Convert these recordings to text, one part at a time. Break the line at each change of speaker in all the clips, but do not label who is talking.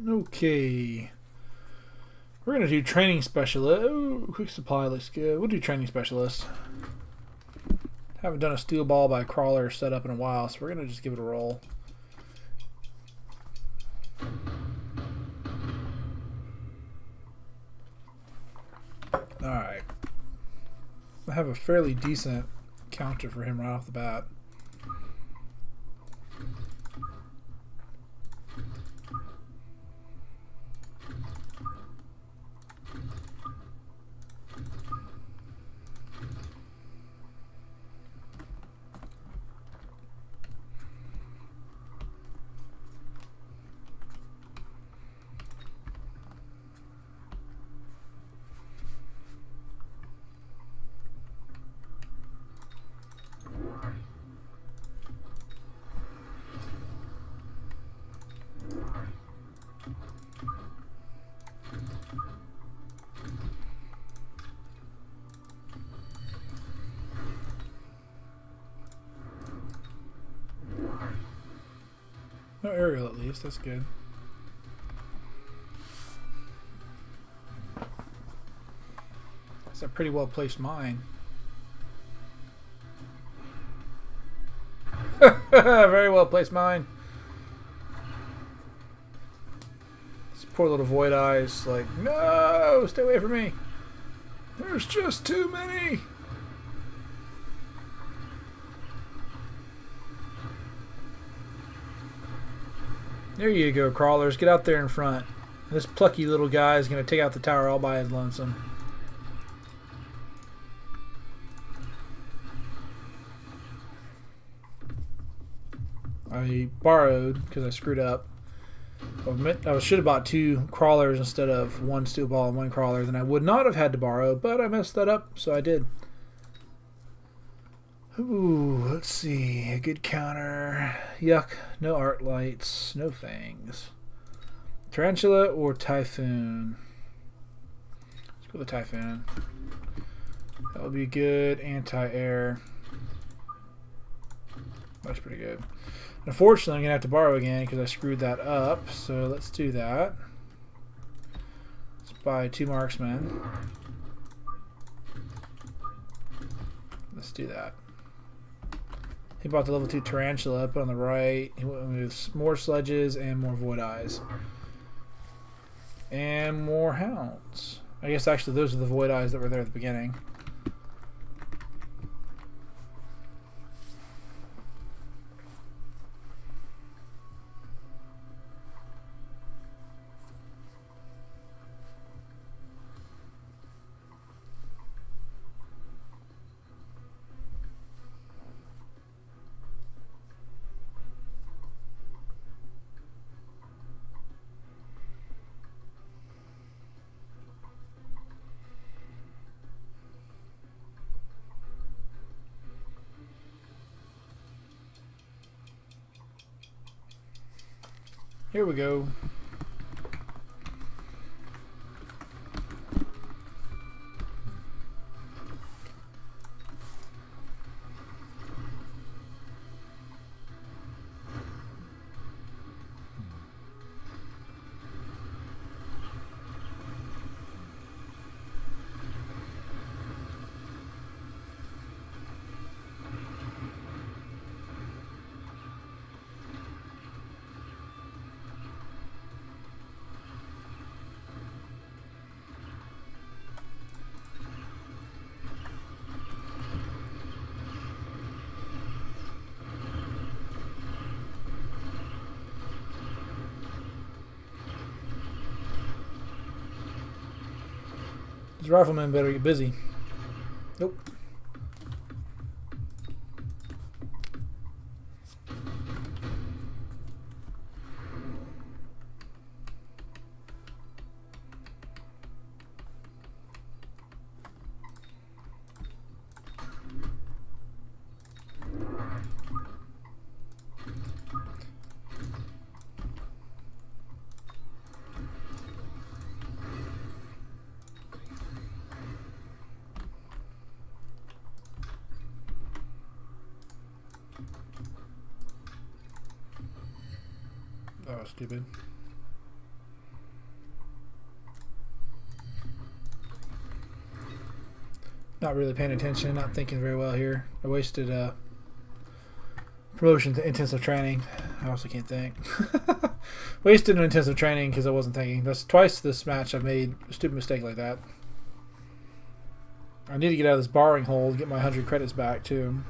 Okay. We're going to do training specialist. Oh, quick supply looks good. We'll do training specialist. Haven't done a steel ball by crawler setup in a while, so we're going to just give it a roll. Alright. I have a fairly decent counter for him right off the bat. No aerial at least, that's good. That's a pretty well placed mine. Very well placed mine. This poor little void eyes like, no, stay away from me. There's just too many. There you go, crawlers. Get out there in front. This plucky little guy is going to take out the tower all by his lonesome. I borrowed because I screwed up. I should have bought 2 crawlers instead of 1 steel ball and 1 crawler. Then I would not have had to borrow, but I messed that up, so I did. Ooh, let's see. A good counter. Yuck. No art lights. No fangs. Tarantula or Typhoon? Let's go with the Typhoon. That would be good. Anti-air. That's pretty good. Unfortunately, I'm going to have to borrow again because I screwed that up. So let's do that. Let's buy 2 marksmen. Let's do that. He bought the level 2 Tarantula up on the right. He went with more sledges and more void eyes. And more hounds. I guess actually those are the void eyes that were there at the beginning. Here we go. These riflemen better get busy. Nope. That was stupid. Not really paying attention, not thinking very well here. I wasted promotion to intensive training. I also can't think. Wasted an intensive training because I wasn't thinking. That's twice this match I've made a stupid mistake like that. I need to get out of this borrowing hole and get my 100 credits back too.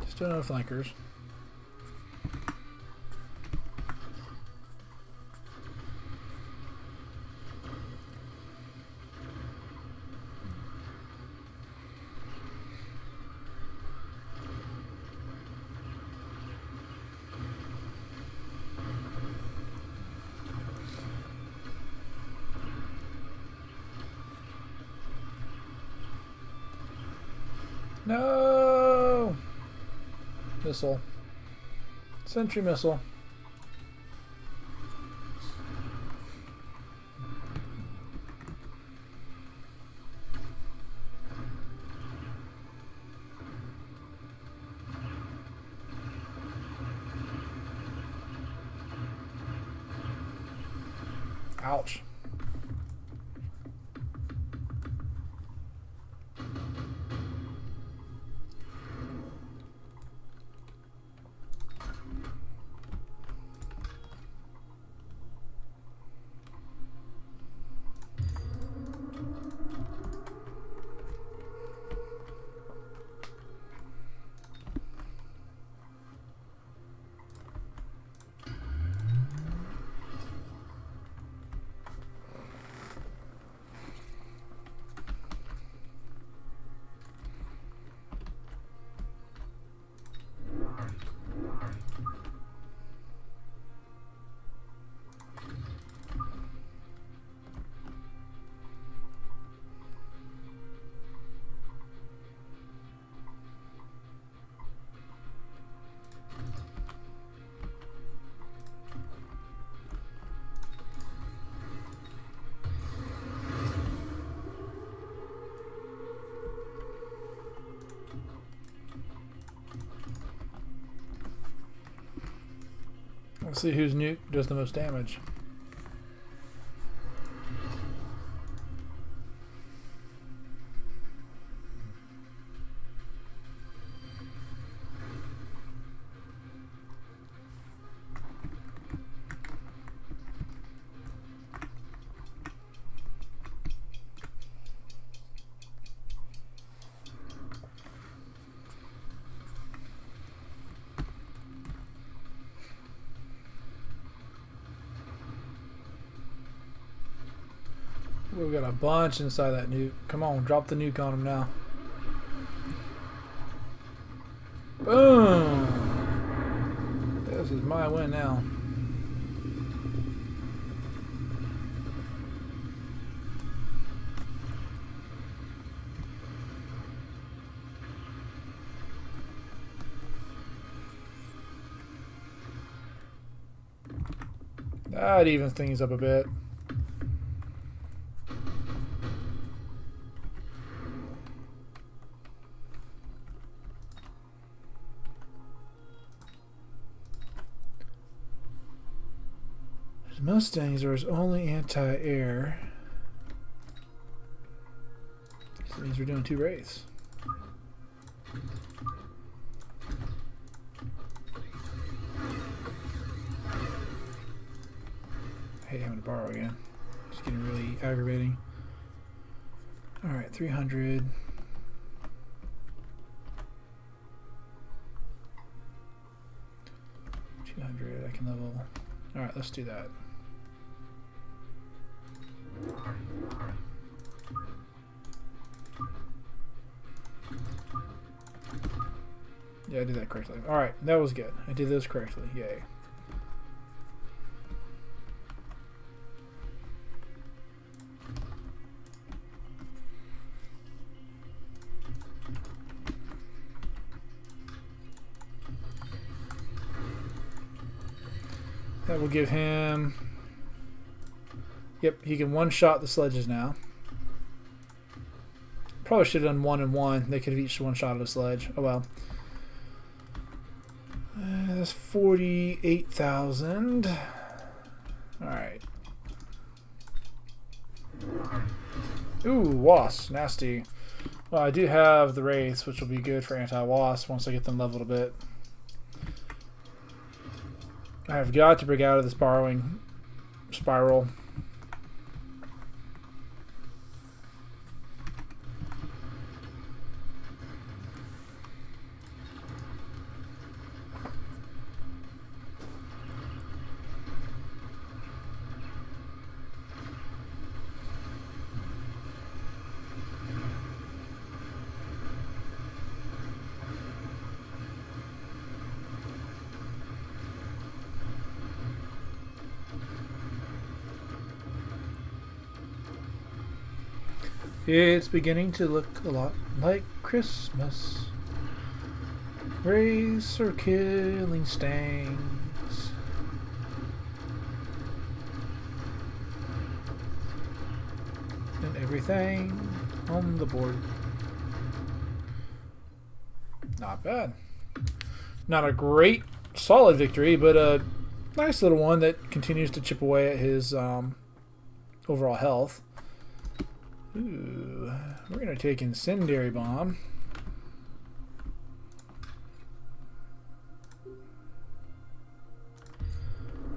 Still no flankers. No! Missile. Sentry missile. Ouch. Let's see whose nuke does the most damage. We've got a bunch inside that nuke. Come on, drop the nuke on him now. Boom! This is my win now. That evens things up a bit. Mustangs are his only anti-air. So that means we're doing 2 wraiths. I hate having to borrow again. It's getting really aggravating. Alright, 300. I can level. Alright, let's do that. Yeah, I did that correctly. Alright, that was good. I did those correctly. Yay. That will give him... Yep, he can one-shot the sledges now. Probably should have done 1 and 1. They could have each one-shotted a sledge. Oh well. That's 48,000. Alright. Ooh, wasp. Nasty. Well, I do have the wraiths, which will be good for anti-wasp once I get them leveled a bit. I've got to break out of this borrowing spiral. It's beginning to look a lot like Christmas. Wraiths are killing stangs. And everything on the board. Not bad. Not a great, solid victory, but a nice little one that continues to chip away at his overall health. Ooh, we're going to take Incendiary Bomb.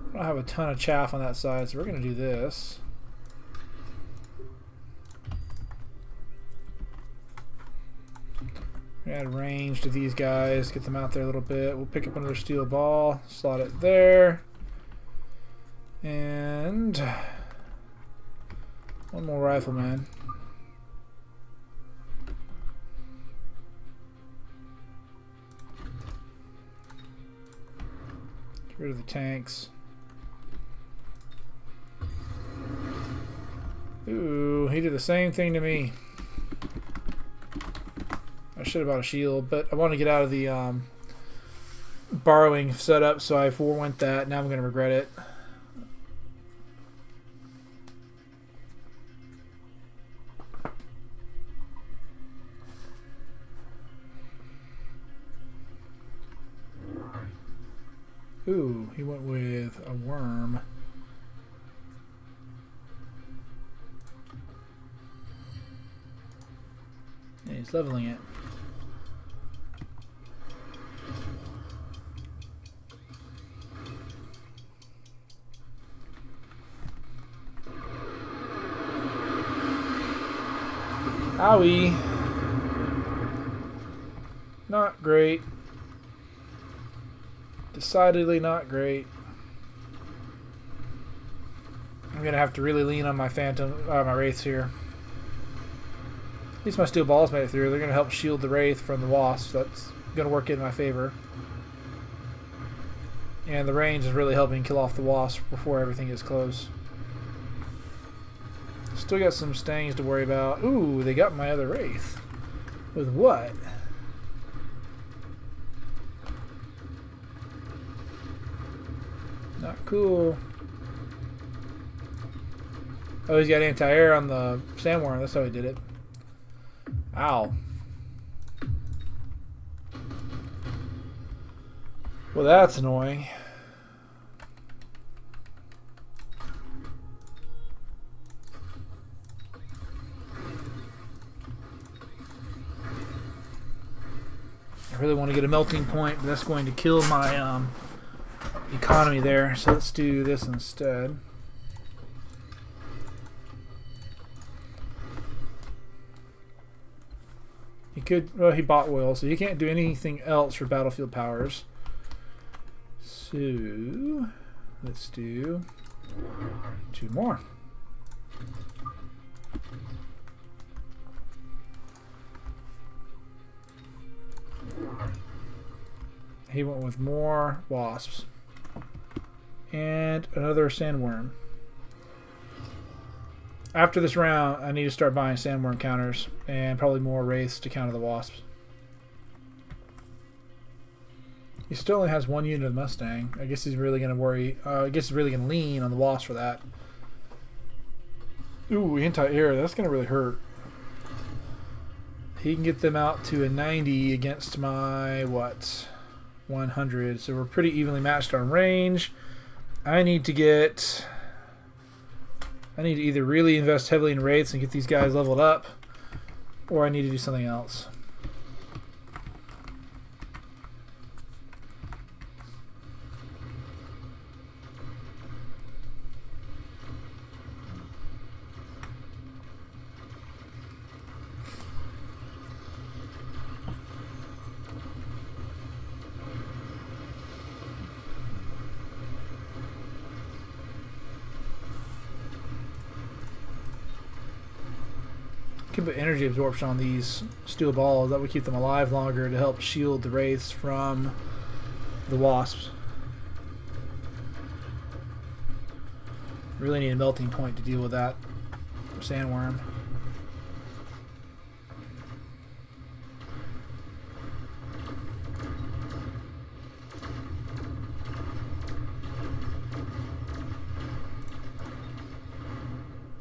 I don't have a ton of chaff on that side, so we're going to do this. Add range to these guys, get them out there a little bit. We'll pick up another steel ball, slot it there. And one more rifleman. Get rid of the tanks. Ooh, he did the same thing to me. I should have bought a shield, but I want to get out of the borrowing setup, so I forewent that. Now I'm going to regret it. Ooh, he went with a worm. And he's leveling it. Owie. Not great. Decidedly not great. I'm gonna have to really lean on my my wraiths here. At least my steel balls made it through. They're gonna help shield the wraith from the wasp. That's gonna work in my favor. And the range is really helping kill off the wasp before everything is close. Still got some stangs to worry about. Ooh, they got my other wraith. With what? Not cool. Oh, he's got anti-air on the sandworm. That's how he did it. Ow. Well, that's annoying. I really want to get a melting point, but that's going to kill my economy there. So let's do this instead. He could, well, he bought oil, so he can't do anything else for battlefield powers. So let's do 2 more. He went with more wasps and another sandworm. After this round, I need to start buying sandworm counters and probably more wraiths to counter the wasps. He still only has 1 unit of Mustang. I guess he's really going to worry. I guess he's really going to lean on the Wasp for that. Ooh, anti-air. That's going to really hurt. He can get them out to a 90 against my, what, 100. So we're pretty evenly matched on range. I need to either really invest heavily in Wraiths and get these guys leveled up, or I need to do something else. Can put energy absorption on these steel balls. That would keep them alive longer to help shield the Wraiths from the Wasps. Really need a melting point to deal with that sandworm.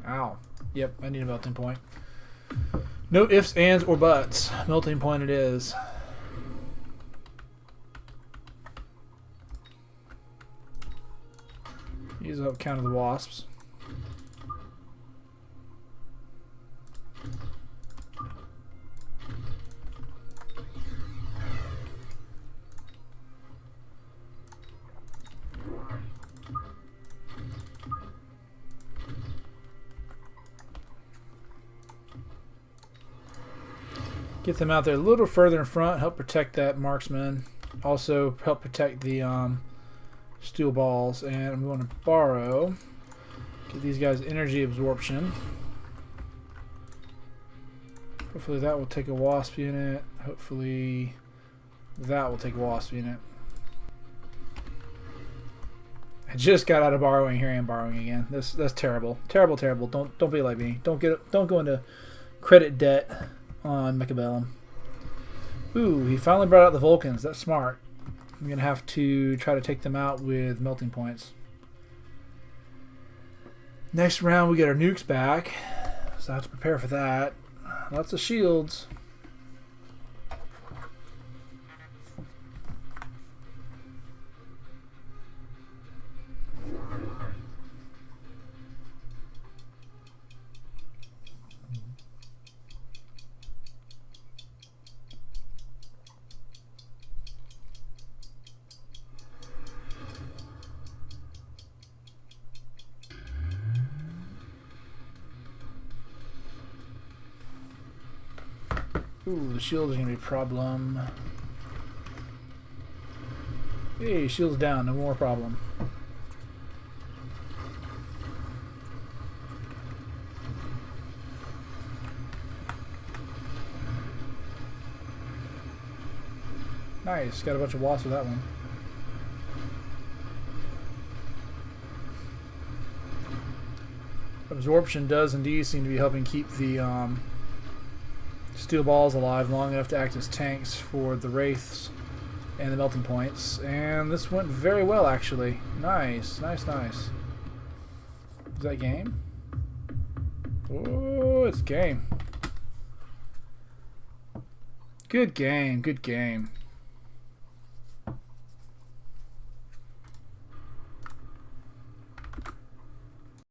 Ow. Yep, I need a melting point. No ifs, ands, or buts. Melting point it is. Use up count of the Wasps. Get them out there a little further in front, help protect that marksman. Also help protect the steel balls. And I'm going to borrow. Get these guys energy absorption. Hopefully that will take a Wasp unit. Hopefully that will take a Wasp unit. I just got out of borrowing. Here I am borrowing again. That's terrible. Terrible, terrible. Don't be like me. Don't go into credit debt on Mechabellum. Ooh, he finally brought out the Vulcans. That's smart. I'm going to have to try to take them out with melting points. Next round we get our nukes back. So I have to prepare for that. Lots of shields. Ooh, the shield is going to be a problem. Hey, shield's down. No more problem. Nice. Got a bunch of wasps with that one. Absorption does indeed seem to be helping keep the steel balls alive long enough to act as tanks for the Wraiths and the melting points. And this went very well, actually. Nice, nice, nice. Is that game? Oh, it's game. Good game, good game.